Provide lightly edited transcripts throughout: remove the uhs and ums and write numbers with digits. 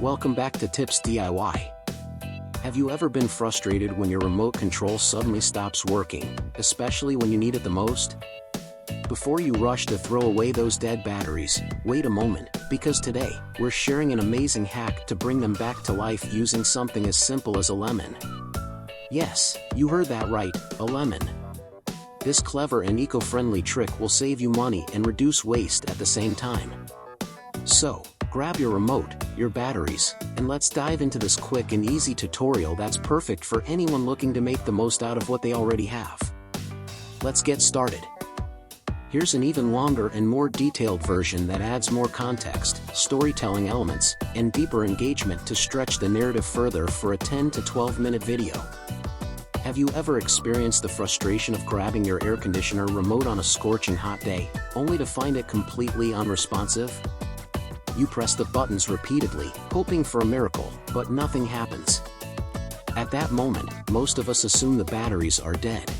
Welcome back to Tips DIY. Have you ever been frustrated when your remote control suddenly stops working, especially when you need it the most? Before you rush to throw away those dead batteries, wait a moment, because today, we're sharing an amazing hack to bring them back to life using something as simple as a lemon. Yes, you heard that right, a lemon. This clever and eco-friendly trick will save you money and reduce waste at the same time. So, grab your remote, your batteries, and let's dive into this quick and easy tutorial that's perfect for anyone looking to make the most out of what they already have. Let's get started. Here's an even longer and more detailed version that adds more context, storytelling elements, and deeper engagement to stretch the narrative further for a 10 to 12 minute video. Have you ever experienced the frustration of grabbing your air conditioner remote on a scorching hot day, only to find it completely unresponsive? You press the buttons repeatedly, hoping for a miracle, but nothing happens. At that moment, most of us assume the batteries are dead.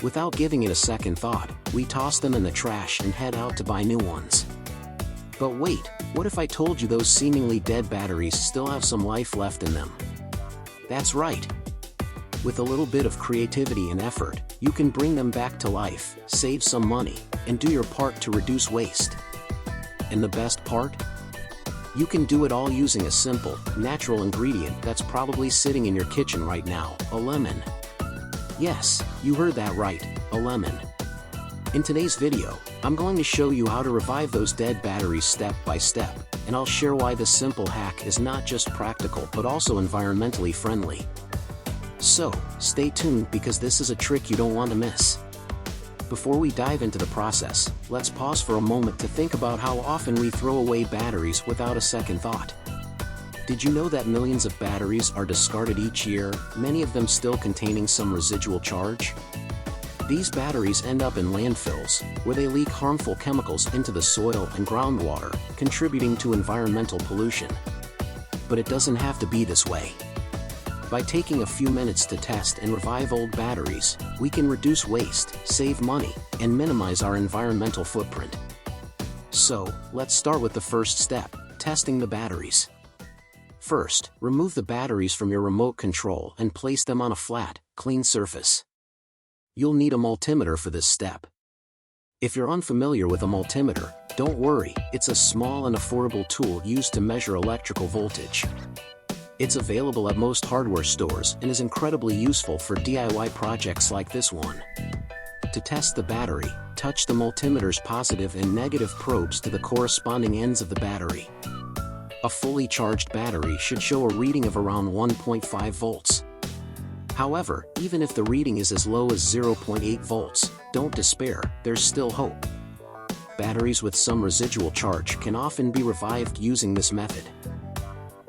Without giving it a second thought, we toss them in the trash and head out to buy new ones. But wait, what if I told you those seemingly dead batteries still have some life left in them? That's right. With a little bit of creativity and effort, you can bring them back to life, save some money, and do your part to reduce waste. And the best part? You can do it all using a simple, natural ingredient that's probably sitting in your kitchen right now, a lemon. Yes, you heard that right, a lemon. In today's video, I'm going to show you how to revive those dead batteries step by step, and I'll share why this simple hack is not just practical but also environmentally friendly. So, stay tuned because this is a trick you don't want to miss. Before we dive into the process, let's pause for a moment to think about how often we throw away batteries without a second thought. Did you know that millions of batteries are discarded each year, many of them still containing some residual charge? These batteries end up in landfills, where they leak harmful chemicals into the soil and groundwater, contributing to environmental pollution. But it doesn't have to be this way. By taking a few minutes to test and revive old batteries, we can reduce waste, save money, and minimize our environmental footprint. So, let's start with the first step, testing the batteries. First, remove the batteries from your remote control and place them on a flat, clean surface. You'll need a multimeter for this step. If you're unfamiliar with a multimeter, don't worry, it's a small and affordable tool used to measure electrical voltage. It's available at most hardware stores and is incredibly useful for DIY projects like this one. To test the battery, touch the multimeter's positive and negative probes to the corresponding ends of the battery. A fully charged battery should show a reading of around 1.5 volts. However, even if the reading is as low as 0.8 volts, don't despair, there's still hope. Batteries with some residual charge can often be revived using this method.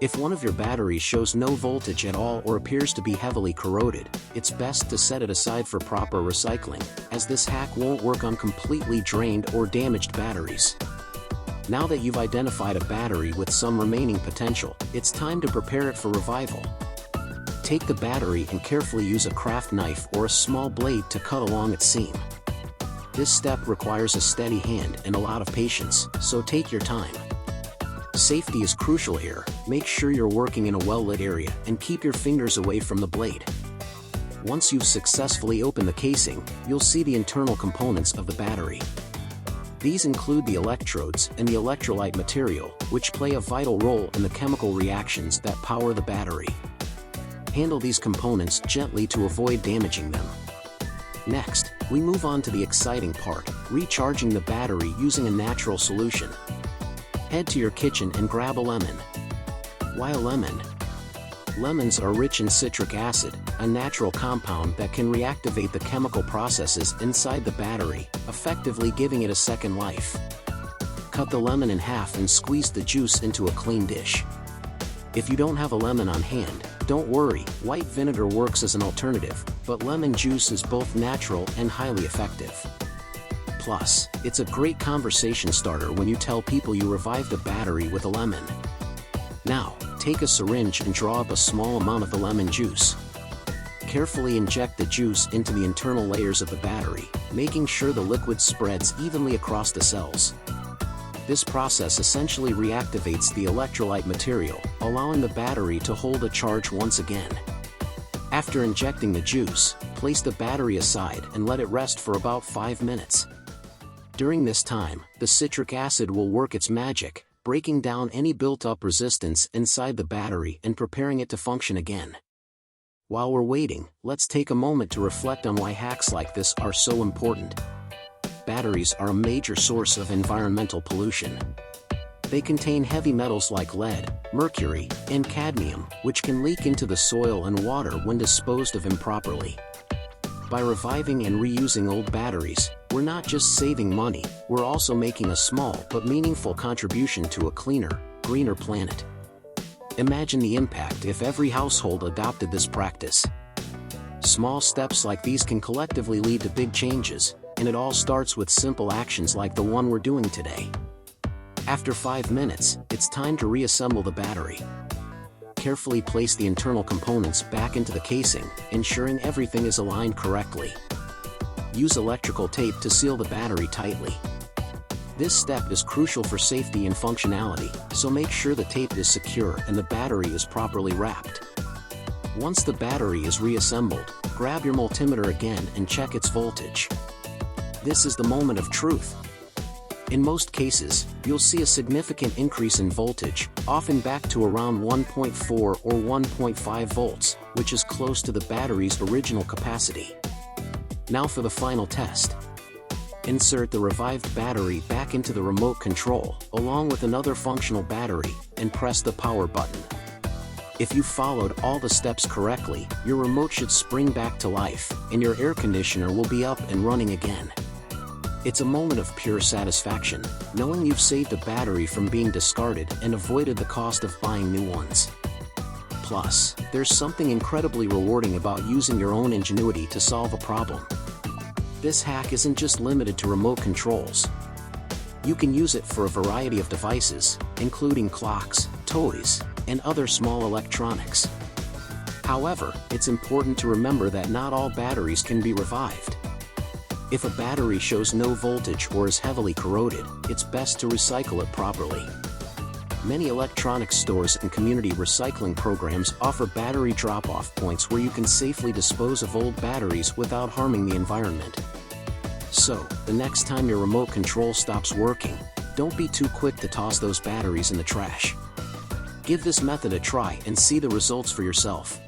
If one of your batteries shows no voltage at all or appears to be heavily corroded, it's best to set it aside for proper recycling, as this hack won't work on completely drained or damaged batteries. Now that you've identified a battery with some remaining potential, it's time to prepare it for revival. Take the battery and carefully use a craft knife or a small blade to cut along its seam. This step requires a steady hand and a lot of patience, so take your time. Safety is crucial here. Make sure you're working in a well-lit area and keep your fingers away from the blade. Once you've successfully opened the casing, you'll see the internal components of the battery. These include the electrodes and the electrolyte material, which play a vital role in the chemical reactions that power the battery. Handle these components gently to avoid damaging them. Next, we move on to the exciting part, recharging the battery using a natural solution. Head to your kitchen and grab a lemon. Why a lemon? Lemons are rich in citric acid, a natural compound that can reactivate the chemical processes inside the battery, effectively giving it a second life. Cut the lemon in half and squeeze the juice into a clean dish. If you don't have a lemon on hand, don't worry, white vinegar works as an alternative, but lemon juice is both natural and highly effective. Plus, it's a great conversation starter when you tell people you revived a battery with a lemon. Now, take a syringe and draw up a small amount of the lemon juice. Carefully inject the juice into the internal layers of the battery, making sure the liquid spreads evenly across the cells. This process essentially reactivates the electrolyte material, allowing the battery to hold a charge once again. After injecting the juice, place the battery aside and let it rest for about 5 minutes. During this time, the citric acid will work its magic, breaking down any built-up resistance inside the battery and preparing it to function again. While we're waiting, let's take a moment to reflect on why hacks like this are so important. Batteries are a major source of environmental pollution. They contain heavy metals like lead, mercury, and cadmium, which can leak into the soil and water when disposed of improperly. By reviving and reusing old batteries, we're not just saving money, we're also making a small but meaningful contribution to a cleaner, greener planet. Imagine the impact if every household adopted this practice. Small steps like these can collectively lead to big changes, and it all starts with simple actions like the one we're doing today. After 5 minutes, it's time to reassemble the battery. Carefully place the internal components back into the casing, ensuring everything is aligned correctly. Use electrical tape to seal the battery tightly. This step is crucial for safety and functionality, so make sure the tape is secure and the battery is properly wrapped. Once the battery is reassembled, grab your multimeter again and check its voltage. This is the moment of truth. In most cases, you'll see a significant increase in voltage, often back to around 1.4 or 1.5 volts, which is close to the battery's original capacity. Now for the final test. Insert the revived battery back into the remote control, along with another functional battery, and press the power button. If you followed all the steps correctly, your remote should spring back to life, and your air conditioner will be up and running again. It's a moment of pure satisfaction, knowing you've saved a battery from being discarded and avoided the cost of buying new ones. Plus, there's something incredibly rewarding about using your own ingenuity to solve a problem. This hack isn't just limited to remote controls. You can use it for a variety of devices, including clocks, toys, and other small electronics. However, it's important to remember that not all batteries can be revived. If a battery shows no voltage or is heavily corroded, it's best to recycle it properly. Many electronics stores and community recycling programs offer battery drop-off points where you can safely dispose of old batteries without harming the environment. So, the next time your remote control stops working, don't be too quick to toss those batteries in the trash. Give this method a try and see the results for yourself.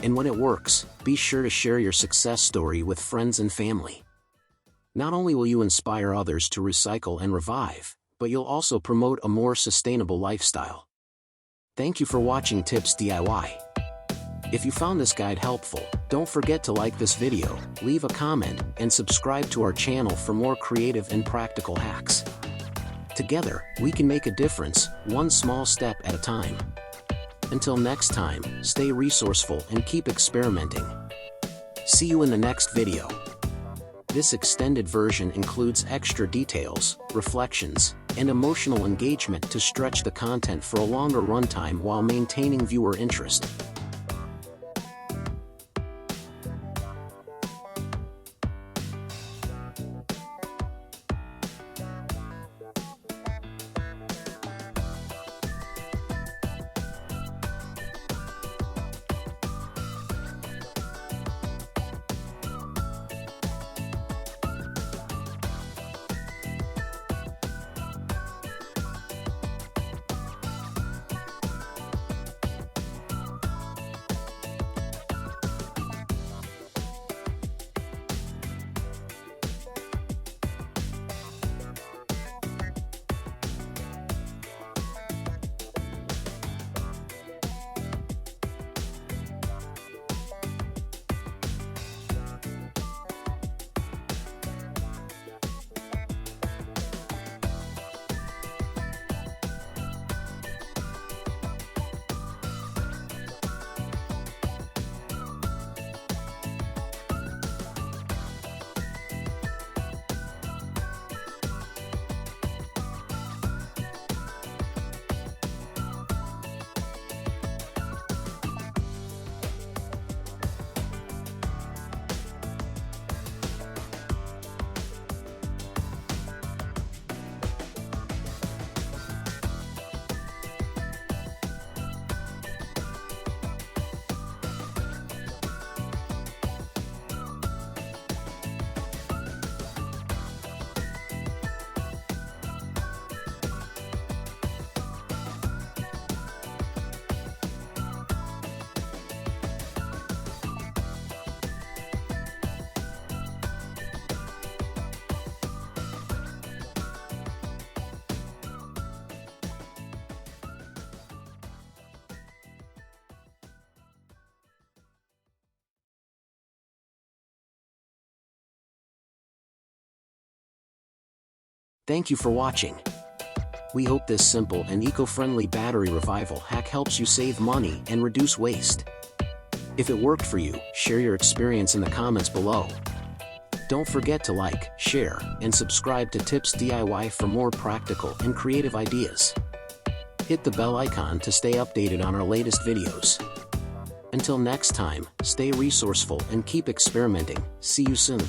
And when it works, be sure to share your success story with friends and family. Not only will you inspire others to recycle and revive, but you'll also promote a more sustainable lifestyle. Thank you for watching Tips DIY. If you found this guide helpful, don't forget to like this video, leave a comment, and subscribe to our channel for more creative and practical hacks. Together, we can make a difference, one small step at a time. Until next time, stay resourceful and keep experimenting. See you in the next video. This extended version includes extra details, reflections, and emotional engagement to stretch the content for a longer runtime while maintaining viewer interest. Thank you for watching. We hope this simple and eco-friendly battery revival hack helps you save money and reduce waste. If it worked for you, share your experience in the comments below. Don't forget to like, share, and subscribe to Tips DIY for more practical and creative ideas. Hit the bell icon to stay updated on our latest videos. Until next time, stay resourceful and keep experimenting. See you soon.